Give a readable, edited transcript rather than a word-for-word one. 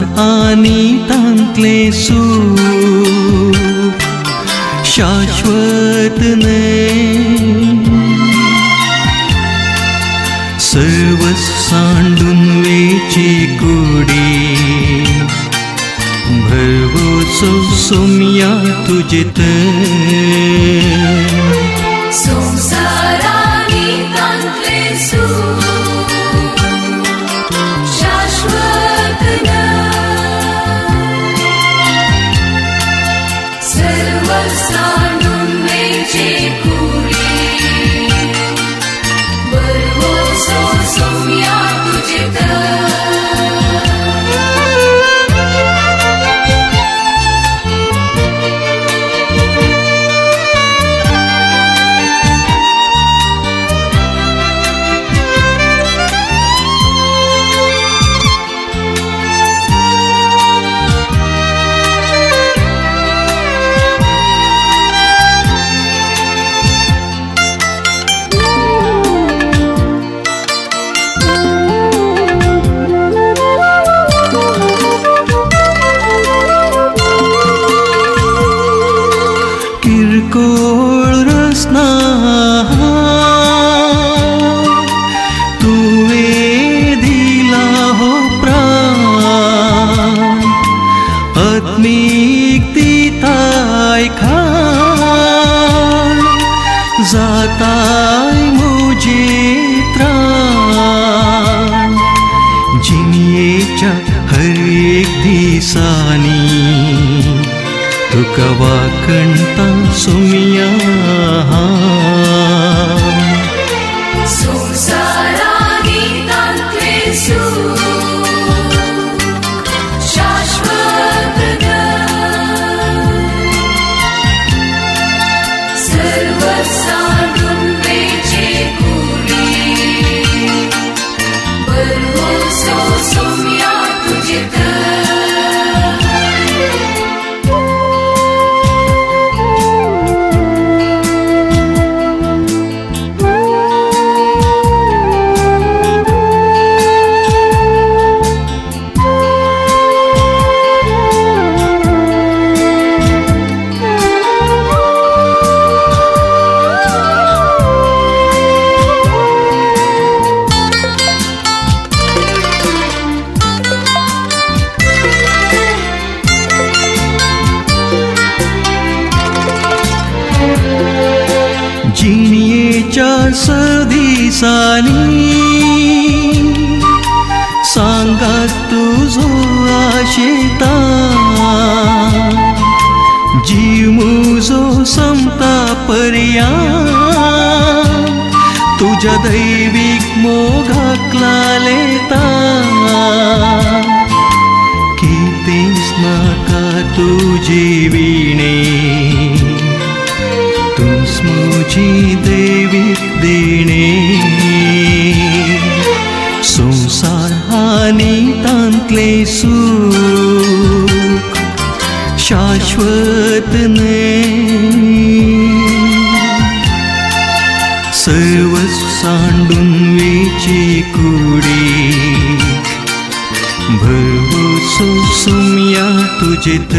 संसार आणि तांतले सुख शाश्वत नाही. सर्व सांडून वेची कुडी भरवोसो सोम्या तुझेत. संसारानी तांतले सुख शाश्वत नाही. सर्व सांडून वेची कुडी भरवोसो सोम्या तुझेत. किरकोळ रसना तुवे दिला हो प्राण. आत्मिक दिताय खाण जाताय मुझे त्राण. जिनियेच्या हर एक दिसानी तुका वाकणता सोम्या. संसारानी तांतले सुख शाश्वत नाही. सर्व सांडून वेचे कुडी भरवोसो सोम्या तुझेत. जिनियेच्या सदिसानी सांगात तुझो आशेता. जीव मुजो संपता पर्यंत तुझ्या दैविक मोगाक लालेता. कितेंच नाका तुझे विणे तूच मुझी दैविक देणे. संसार आणि तांतले सुख शाश्वत नाही. सर्व सांडून वेची कुडी भरवोसो सोम्या तुझेत.